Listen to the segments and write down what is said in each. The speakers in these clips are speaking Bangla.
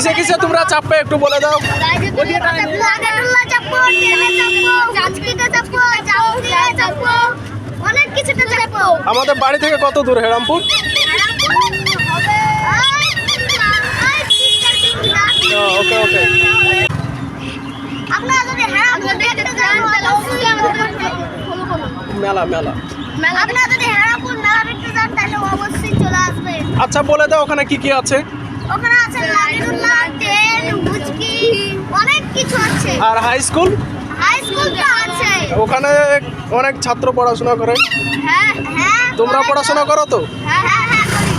কিসে কিসে তোমরা চাপবে একটু বলে দাও। আমাদের বাড়ি থেকে কত দূর হেরামপুর? ওকে ওকে। মেলা মেলা আচ্ছা বলে দাও ওখানে কি কি আছে? ওখানে আছে লাড্ডুল্লাহ, ট্রেন, মুচকি, অনেক কিছু আছে। আর হাই স্কুল? হাই স্কুল তো আছে। ওখানে অনেক ছাত্র পড়াশোনা করে। হ্যাঁ হ্যাঁ। তোমরা পড়াশোনা করো তো? হ্যাঁ হ্যাঁ হ্যাঁ করি।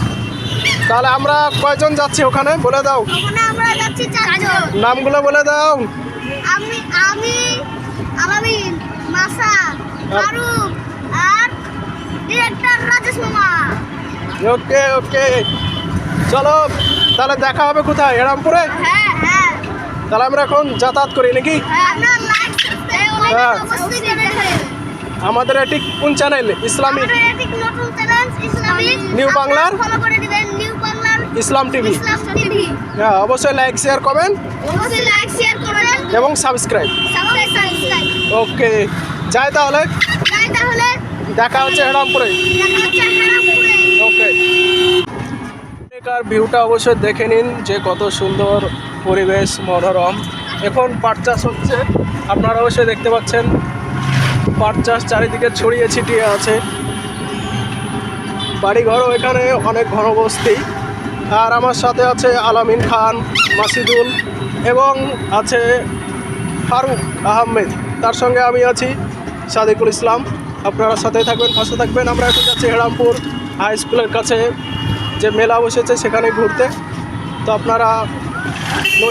তাহলে আমরা কয়জন যাচ্ছি ওখানে বলে দাও। ওখানে আমরা যাচ্ছি 4 জন। নামগুলো বলে দাও। আমি আলামিন, মাসা, ফারুক আর ডিরেক্টর রাজেশ মামা। ওকে ওকে চলো তাহলে দেখা হবে কোথায়? হেরামপুরে? হ্যাঁ হ্যাঁ। তাহলে আমরা এখন যাতায়াত করি নাকি? আপনারা লাইক সাবস্ক্রাইব অবশ্যই করবেন। আমাদের এটি কোন চ্যানেল? ইসলামিক আমাদের এটি নতুন চ্যানেল ইসলামিক নিউ বাংলার ফলো করে দিবেন। নিউ বাংলার ইসলাম টিভি। ইসলাম টিভি। হ্যাঁ অবশ্যই লাইক শেয়ার করবেন অবশ্যই লাইক শেয়ার করবেন এবং সাবস্ক্রাইব। সাবস্ক্রাইব। ওকে যাই তাহলে তাই তাহলে দেখা হচ্ছে হেরামপুরে। দেখা হচ্ছে হেরামপুরে। ওকে এখানকার ভিউটা অবশ্যই দেখে নিন যে কত সুন্দর পরিবেশ, মনোরম। এখন পাট চাষ হচ্ছে, আপনারা অবশ্যই দেখতে পাচ্ছেন পাট চাষ চারিদিকে ছড়িয়ে ছিটিয়ে আছে। বাড়িঘরও এখানে অনেক ঘনবস্তি। আর আমার সাথে আছে আলামিন খান, মাসিদুল এবং আছে ফারুক আহমেদ, তার সঙ্গে আমি আছি সাদিকুল ইসলাম। আপনারা সাথে থাকবেন, পাশে থাকবেন। আমরা এখন যাচ্ছি হেরামপুর হাই স্কুলের কাছে যে মেলা বসেছে সেখানে ঘুরতে। তো আপনারা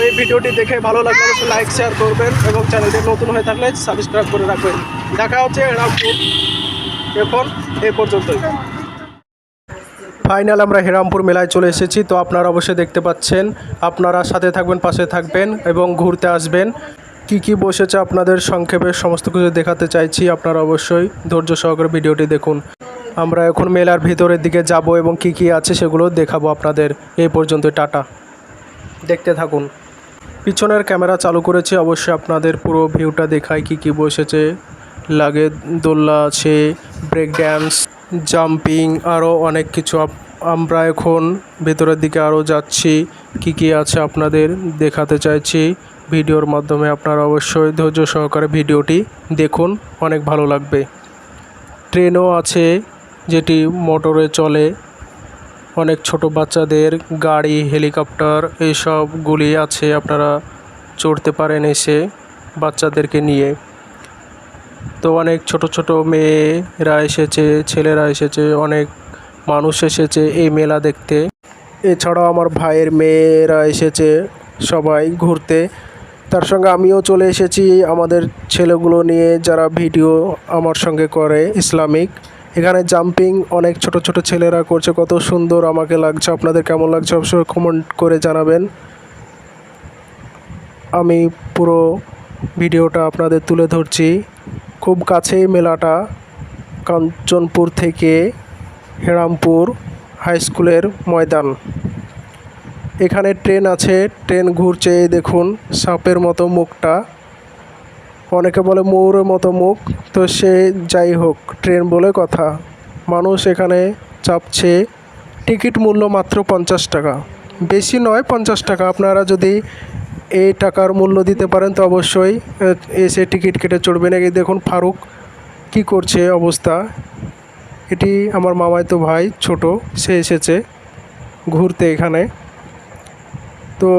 এই ভিডিওটি দেখে ভালো লাগলে অবশ্যই লাইক শেয়ার করবেন এবং চ্যানেলটি নতুন হয়ে থাকলে সাবস্ক্রাইব করে রাখবেন। দেখা হচ্ছে হেরামপুর। এখন এই পর্যন্তই। ফাইনাল আমরা হেরামপুর মেলায় চলে এসেছি। তো আপনারা অবশ্যই দেখতে পাচ্ছেন, আপনারা সাথে থাকবেন, পাশে থাকবেন এবং ঘুরতে আসবেন। কি কি বসেছে আপনাদের সংক্ষেপে সমস্ত কিছু দেখাতে চাইছি। আপনারা অবশ্যই ধৈর্য সহকারে ভিডিওটি দেখুন। আমরা এখন মেলার ভিতরের দিকে যাব এবং কি কি আছে সেগুলো দেখাবো আপনাদের। এই পর্যন্ত টাটা, দেখতে থাকুন। পিছনের ক্যামেরা চালু করেছি, অবশ্যই আপনাদের পুরো ভিউটা দেখায় কি কি বসেছে। লাগে দোলনা আছে, ব্রেক ড্যান্স, জাম্পিং, আরও অনেক কিছু। আমরা এখন ভেতরের দিকে আরও যাচ্ছি, কি কি আছে আপনাদের দেখাতে চাইছি ভিডিওর মাধ্যমে। আপনারা অবশ্যই ধৈর্য সহকারে ভিডিওটি দেখুন, অনেক ভালো লাগবে। ট্রেনও আছে যেটি মোটরে চলে। অনেক ছোট বাচ্চাদের গাড়ি, হেলিকপ্টার এইসবগুলি আছে, আপনারা চড়তে পারেন এসে বাচ্চাদেরকে নিয়ে। তো অনেক ছোট ছোট মেয়েরা এসেছে, ছেলেরা এসেছে, অনেক মানুষ এসেছে এই মেলা দেখতে। এছাড়াও আমার ভাইয়ের মেয়েরা এসেছে সবাই ঘুরতে। তার সঙ্গে আমিও চলে এসেছি আমাদের ছেলেগুলো নিয়ে, যারা ভিডিও আমার সঙ্গে করে ইসলামিক। এখানে জাম্পিং অনেক ছোট ছোট ছেলেরা করছে, কত সুন্দর আমাকে লাগছে। আপনাদের কেমন লাগছে অবশ্যই কমেন্ট করে জানাবেন। আমি পুরো ভিডিওটা আপনাদের তুলে ধরছি। খুব কাছেই মেলাটা, কাঞ্চনপুর থেকে হেরামপুর হাই স্কুলের ময়দান। এখানে ট্রেন আছে, ট্রেন ঘুরছে, দেখুন সাপের মতো মুখটা, অনেকে বলে ময়ূরের মতো মুখ। তো সে যাই হোক, ট্রেন বলে কথা। মানুষ এখানে চাপছে। টিকিট মূল্য মাত্র 50 টাকা, বেশি নয়, 50 টাকা। আপনারা যদি এই টাকার মূল্য দিতে পারেন তো অবশ্যই এসে টিকিট কেটে চড়বেন। এই দেখুন ফারুক কি করছে অবস্থা। এটি আমার মামাতো ভাই ছোট, সে এসেছে ঘুরতে এখানে। তো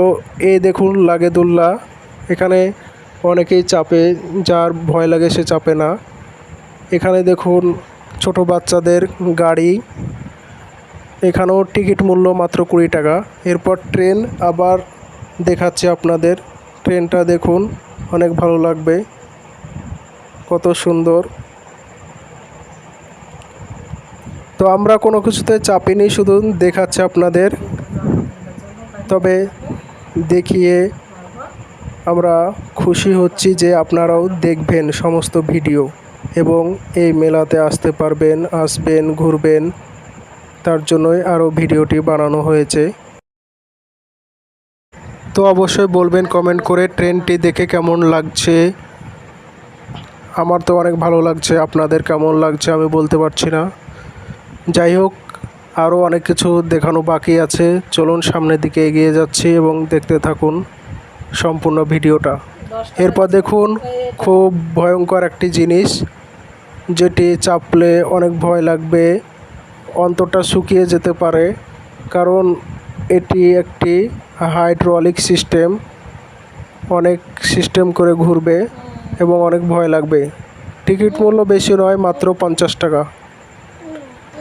এই দেখুন লাগে দোলনা, এখানে অনেকেই চাপে, যার ভয় লাগে সে চাপে না। এখানে দেখুন ছোট বাচ্চাদের গাড়ি, এখানেও টিকিট মূল্য মাত্র 20 টাকা। এরপর ট্রেন আবার দেখাচ্ছি আপনাদের, ট্রেনটা দেখুন, অনেক ভালো লাগবে, কত সুন্দর। তো আমরা কোনো কিছুতে চাপিনি, শুধু দেখাচ্ছি আপনাদের। তবে দেখিয়ে আমরা খুশি হচ্ছি যে আপনারাও দেখবেন সমস্ত ভিডিও এবং এই মেলাতে আসতে পারবেন, আসবেন, ঘুরবেন। তার জন্যই আরও ভিডিওটি বানানো হয়েছে। তো অবশ্যই বলবেন কমেন্ট করে ট্রেনটি দেখে কেমন লাগছে। আমার তো অনেক ভালো লাগছে, আপনাদের কেমন লাগছে আমি বলতে পারছি না। যাই হোক, আরও অনেক কিছু দেখানো বাকি আছে। চলুন সামনের দিকে এগিয়ে যাচ্ছি এবং দেখতে থাকুন সম্পূর্ণ ভিডিওটা। এরপর দেখুন খুব ভয়ঙ্কর একটি জিনিস, যেটি চাপলে অনেক ভয় লাগবে, অন্তরটা শুকিয়ে যেতে পারে, কারণ এটি একটি হাইড্রোলিক সিস্টেম, অনেক সিস্টেম করে ঘুরবে এবং অনেক ভয় লাগবে। টিকিট মূল্য বেশি নয়, মাত্র 50 টাকা।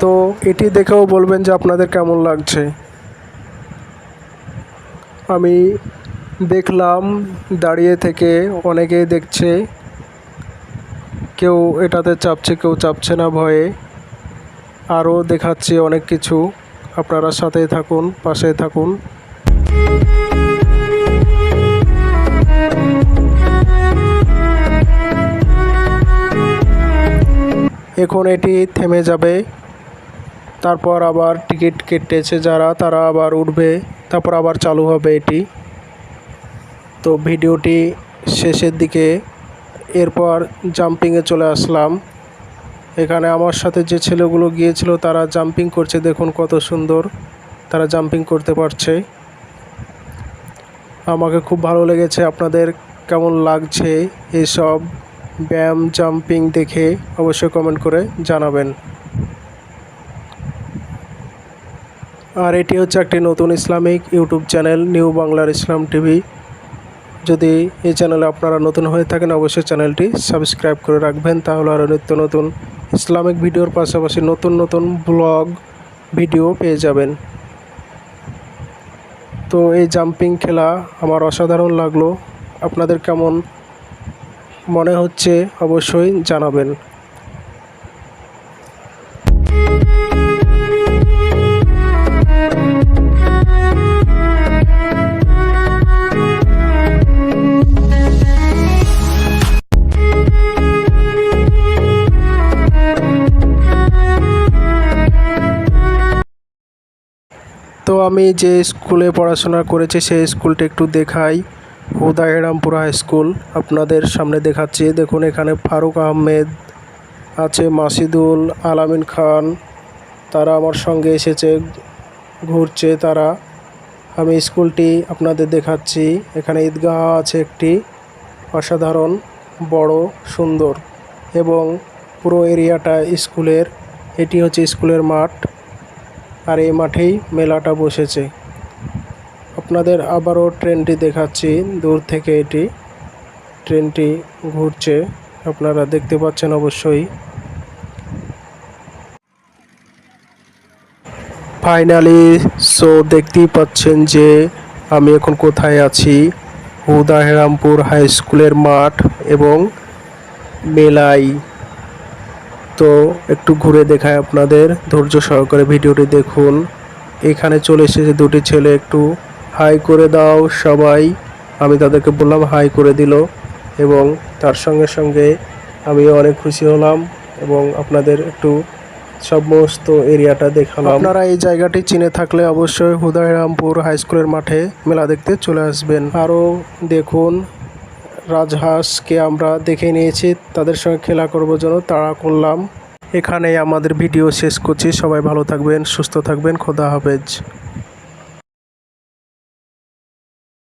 তো এটি দেখেও বলবেন যে আপনাদের কেমন লাগছে। আমি দেখলাম দাঁড়িয়ে থেকে অনেকেই দেখছে, কেউ এটাতে চাপছে কেউ চাপছে না ভয়ে। আরও দেখাচ্ছি অনেক কিছু, আপনারা সাথেই থাকুন, পাশে থাকুন। এখন এটি থেমে যাবে, তারপর আবার টিকিট কেটেছে যারা তারা আবার উঠবে, তারপর আবার চালু হবে এটি। তো ভিডিওটি শেষের দিকে, এরপর জাম্পিংয়ে চলে আসলাম। এখানে আমার সাথে যে ছেলেগুলো গিয়েছিল তারা জাম্পিং করছে, দেখুন কত সুন্দর তারা জাম্পিং করতে পারছে। আমাকে খুব ভালো লেগেছে। আপনাদের কেমন লাগছে এইসব ব্যায়াম জাম্পিং দেখে অবশ্যই কমেন্ট করে জানাবেন। আর এটি হচ্ছে একটি নতুন ইসলামিক ইউটিউব চ্যানেল, নিউ বাংলার ইসলাম টিভি। যদি এই চ্যানেলে আপনারা নতুন হয়ে থাকেন অবশ্যই চ্যানেলটি সাবস্ক্রাইব করে রাখবেন, তাহলে আরও নিত্য নতুন ইসলামিক ভিডিওর পাশাপাশি নতুন নতুন ব্লগ ভিডিও পেয়ে যাবেন। তো এই জাম্পিং খেলা আমার অসাধারণ লাগলো, আপনাদের কেমন মনে হচ্ছে অবশ্যই জানাবেন। তো আমি যে স্কুলে পড়াশোনা করেছি সেই স্কুলটা একটু দেখাই, হুদায়রামপুর হাই স্কুল। আপনাদের সামনে দেখাচ্ছি, দেখুন এখানে ফারুক আহমেদ আছে, মাসিদুল আলামিন খান, তারা আমার সঙ্গে এসেছে, ঘুরছে তারা। আমি স্কুলটি আপনাদের দেখাচ্ছি। এখানে ঈদগাহ আছে একটি, অসাধারণ বড় সুন্দর, এবং পুরো এরিয়াটা স্কুলের। এটি হচ্ছে স্কুলের মাঠ, আর এই মাঠেই মেলাটা বসেছে। আপনাদের আবারও ট্রেনটি দেখাচ্ছি দূর থেকে, এটি ট্রেনটি ঘুরছে, আপনারা দেখতে পাচ্ছেন অবশ্যই। ফাইনালি সো দেখতেই পাচ্ছেন যে আমি এখন কোথায় আছি, হুদায়রামপুর হাই স্কুলের মাঠ এবং মেলাই। তো একটু ঘুরে দেখায় আপনাদের, ধৈর্য সহকারে ভিডিওটি দেখুন। এখানে চলে এসেছে দুটি ছেলে, একটু হাই করে দাও সবাই। আমি তাদেরকে বললাম, হাই করে দিল, এবং তার সঙ্গে সঙ্গে আমিও অনেক খুশি হলাম এবং আপনাদের একটু সমস্ত এরিয়াটা দেখালাম। আপনারা এই জায়গাটি চিনে থাকলে অবশ্যই হুদায়রামপুর হাই স্কুলের মাঠে মেলা দেখতে চলে আসবেন। আরও দেখুন রাজহাঁসকে আমরা দেখে নিয়েছি, তাদের সঙ্গে খেলা করবার জন্য তাড়া করলাম। এখানেই আমাদের ভিডিও শেষ করছি। সবাই ভালো থাকবেন, সুস্থ থাকবেন, খোদা হাফেজ।